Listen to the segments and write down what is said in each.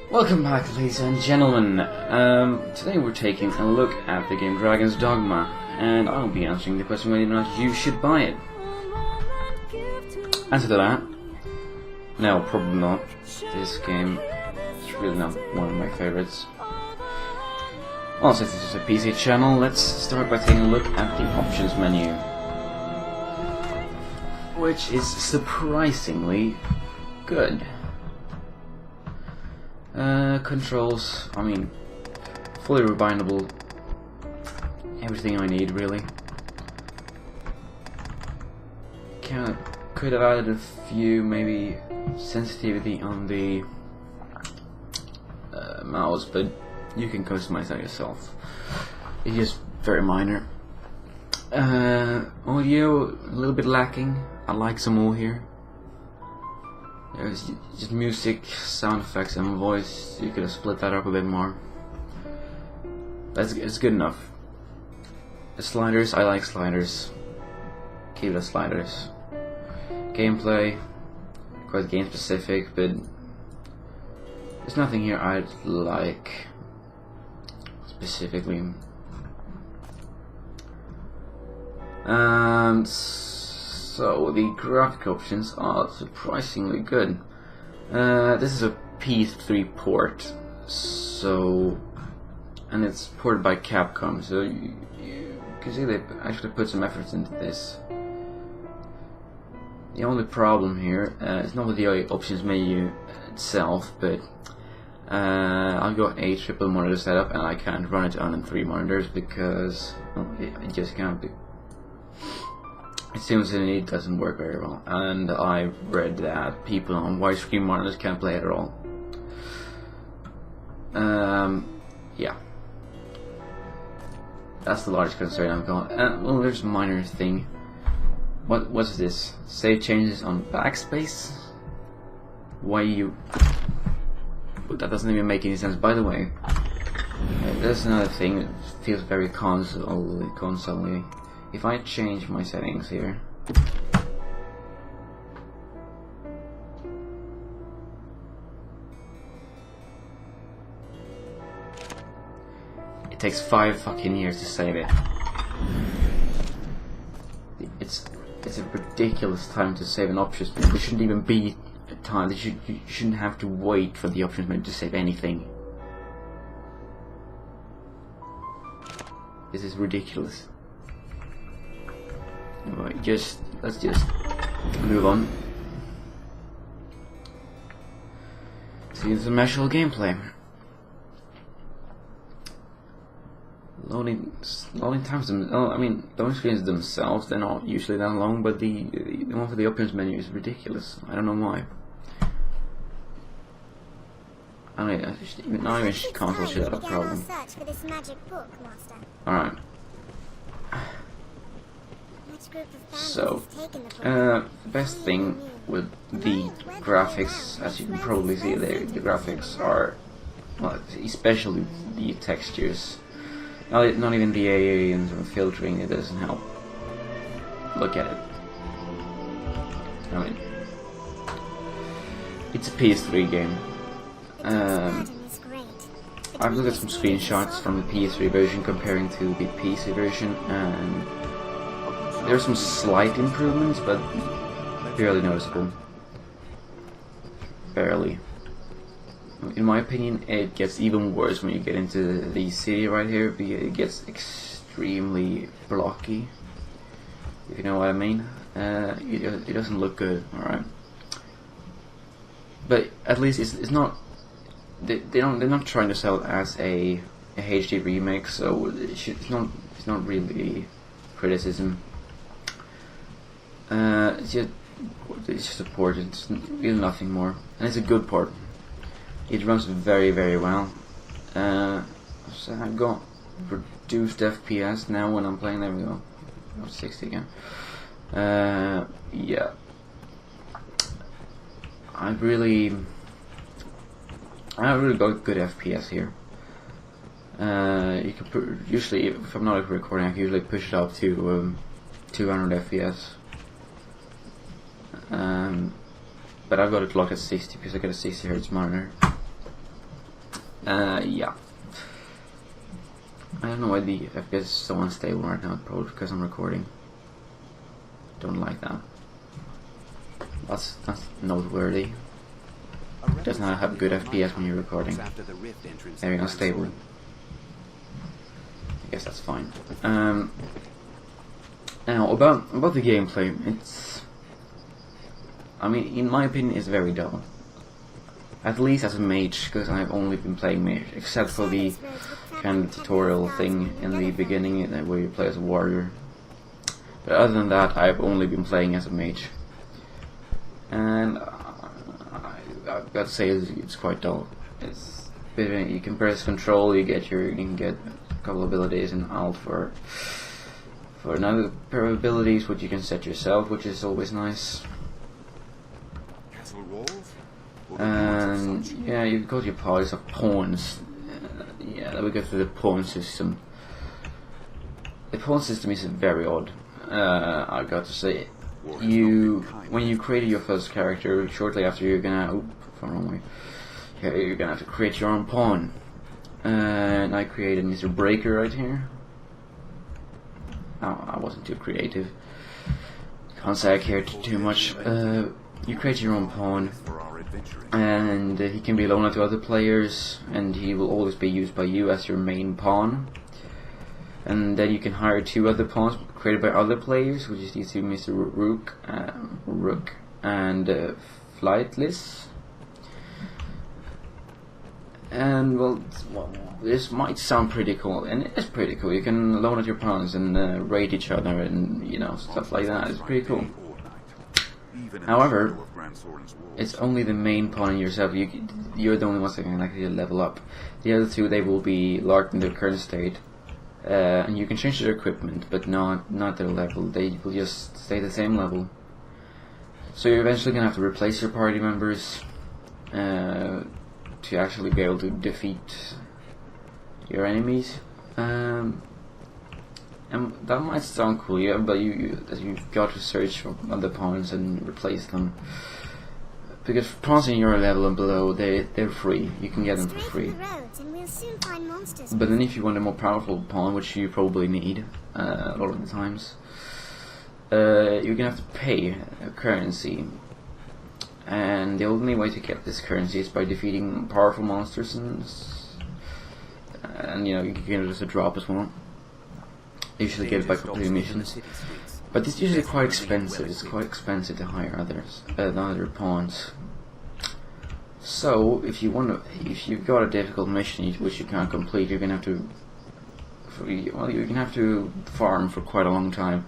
Welcome back, ladies and gentlemen. Today we're taking a look at the game Dragon's Dogma, and I'll be answering the question whether or not you should buy it. Answer to that: no, probably not. This game is really not one of my favorites. Also, since this is a PC channel, let's start by taking a look at the options menu, which is surprisingly good. Controls, I mean, fully rebindable, everything I need really. Could have added a few, maybe sensitivity on the mouse, but you can customize that yourself. It's just very minor. Audio, a little bit lacking. I like some more here. There's just music, sound effects, and voice. You could have split that up a bit more. It's good enough. The sliders, I like sliders. Keep the sliders. Gameplay, quite game specific, but there's nothing here I'd like specifically. So the graphic options are surprisingly good. This is a PS3 port, and it's ported by Capcom, so you can see they actually put some effort into this. The only problem here is not with the options menu itself, but I've got a triple monitor setup and I can't run it on 3 monitors because it just can't be. It seems that it doesn't work very well, and I read that people on widescreen monitors can't play it at all. Yeah, that's the largest concern I've got. Well, there's a minor thing. What's this? Save changes on backspace? Why you? That doesn't even make any sense. By the way, there's another thing that feels very console-y. If I change my settings here, it takes 5 fucking years to save it. It's a ridiculous time to save an options menu. There shouldn't even be a time. You shouldn't have to wait for the options menu to save anything. This is ridiculous. Right, let's just move on. See the measurable gameplay. Loading times. I mean, loading screens themselves, they're not usually that long, but the one for the options menu is ridiculous. I don't know why. I mean, not even console should have a problem. Alright. So, the best thing with the graphics, as you can probably see there, the graphics are, well, especially the textures. Not even the aliens or filtering, it doesn't help. Look at it. I mean, it's a PS3 game. I've looked at some screenshots from the PS3 version comparing to the PC version, and there's some slight improvements, but barely noticeable. Barely. In my opinion, it gets even worse when you get into the city right here. It gets extremely blocky, if you know what I mean. It doesn't look good, alright. But at least it's not. They're not trying to sell it as a HD remake, so it's not really criticism. It's just a port. It's really nothing more, and it's a good port. It runs very, very well. So I've got reduced FPS now when I'm playing. There we go. 60 again. Yeah. I really got good FPS here. You can usually, if I'm not recording, I can usually push it up to 200 FPS. But I've got it locked at 60 because I got a 60 Hz monitor. Yeah. I don't know why the FPS is so unstable right now, probably because I'm recording. Don't like that. That's noteworthy. Does not have good FPS when you're recording. Very unstable. I guess that's fine. Now about the gameplay, I mean, in my opinion, it's very dull. At least as a mage, because I've only been playing mage, except for the kind of tutorial thing in the beginning where you play as a warrior. But other than that, I've only been playing as a mage, and I've got to say it's quite dull. It's you can press control, you can get a couple abilities, and alt for another pair of abilities, which you can set yourself, which is always nice. And yeah, you've got your parties of pawns. Yeah, then we go through the pawn system. The pawn system is very odd. I got to say, when you created your first character, shortly after you're gonna you're gonna have to create your own pawn. And I created Mr. Breaker right here. I wasn't too creative. Can't say I cared too much. You create your own pawn, and he can be loaned to other players, and he will always be used by you as your main pawn. And then you can hire 2 other pawns created by other players, which is these two, Mr. Rook and Flightless. And well, this might sound pretty cool, and it is pretty cool. You can loan out your pawns and raid each other, and stuff like that. It's pretty cool. However, it's only the main pawn in yourself. You're the only ones that can actually level up. The other 2, they will be locked in their current state, and you can change their equipment, but not their level. They will just stay the same level. So you're eventually gonna have to replace your party members to actually be able to defeat your enemies. And that might sound cool, yeah, but you've got to search for other pawns and replace them. Because pawns in your level and below, they're free. You can get them for free. But then if you want a more powerful pawn, which you probably need a lot of the times, you're gonna have to pay a currency. And the only way to get this currency is by defeating powerful monsters, and you can just a drop as well. Usually get it by completing missions, but it's usually quite expensive. It's quite expensive to hire other pawns. So if you've got a difficult mission which you can't complete, you're gonna have to farm for quite a long time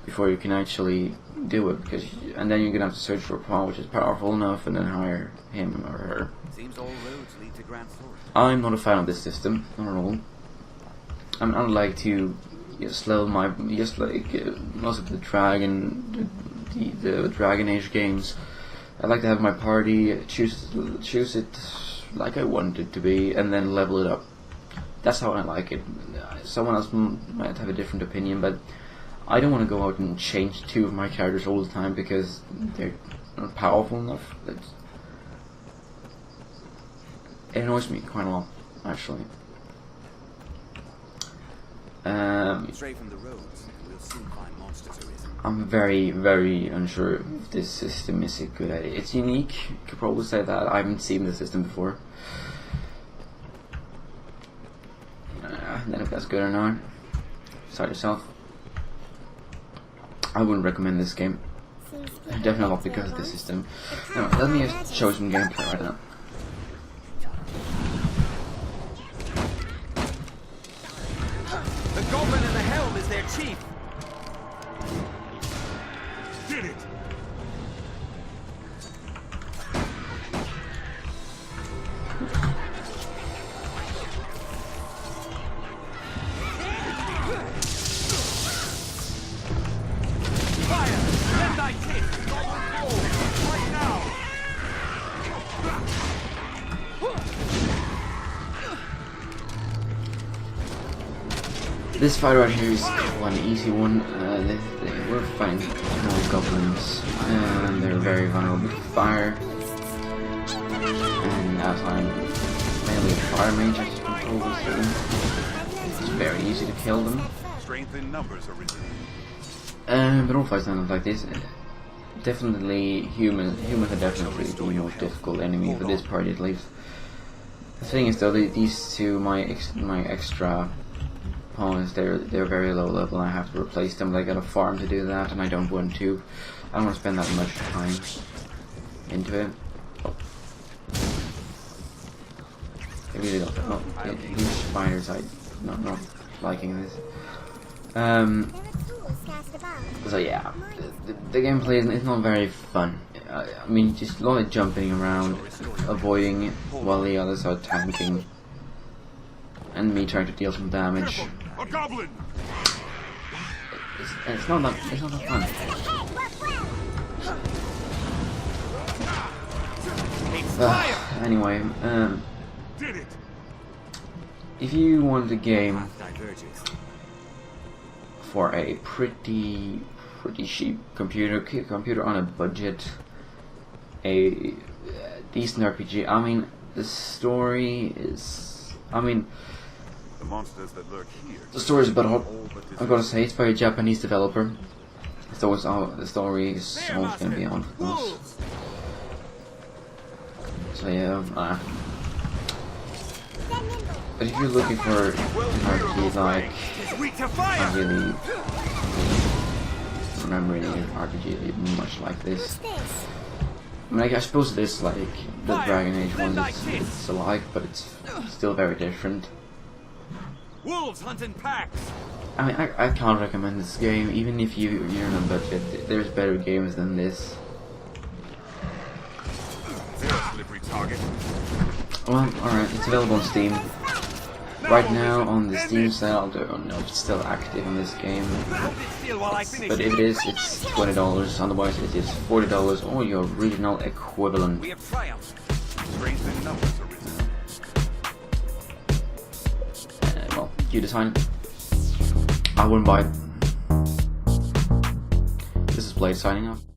before you can actually do it. And then you're gonna have to search for a pawn which is powerful enough, and then hire him or her. I'm not a fan of this system, not at all. I would like to just like most of the Dragon Age games. I like to have my party, choose it like I want it to be, and then level it up. That's how I like it. Someone else might have a different opinion, but I don't want to go out and change 2 of my characters all the time because they're not powerful enough. It annoys me quite a lot, actually. I'm very, very unsure if this system is a good idea. It's unique, you could probably say that. I haven't seen this system before. Then if that's good or not, decide yourself. I wouldn't recommend this game. Definitely not because of the system. Now, let me just show some gameplay right now. The Goblin in the helm is their chief. Did it. Fire! Let thy kick! Goblin fall! Right now! This fight right here is one easy one. We're fighting small goblins, and they're very vulnerable to fire. And as I'm mainly fire mage I control this game. It's very easy to kill them. Strength in numbers, Arisen. But all fights don't look like this. Definitely humans are definitely the most difficult enemy for this party at least. The thing is though, these two, my extra opponents, they're very low level and I have to replace them, but I gotta farm to do that and I don't want to. I don't want to spend that much time into it. I really don't. Oh, these spiders, I'm not liking this. So yeah, the gameplay is not very fun. I mean, just a lot of jumping around, avoiding while the others are tanking, and me trying to deal some damage. A goblin. It's not that fun. Anyway, Did it. if you wanted a game for a pretty cheap computer on a budget, a decent RPG. I mean, the story is. I mean, The monsters that lurk here. the story is about. I've got to say, it's by a Japanese developer. So the story is almost going to be on for us. So yeah. But if you're looking for an RPG like, I really remember any RPG much like this. I mean, I suppose it is like the Dragon Age one. It's alike, but it's still very different. Wolves hunt in packs. I mean, I can't recommend this game, even if you're on a budget. There's better games than this. Slippery target. Well, alright, it's available on Steam. Right now on the Steam sale, I don't know if it's still active on this game. But if it is, it's $20, otherwise it is $40 or your regional equivalent. We have triumphed. Strength in numbers, Arisen. Well, you decide. I wouldn't buy it. This is Blade signing off.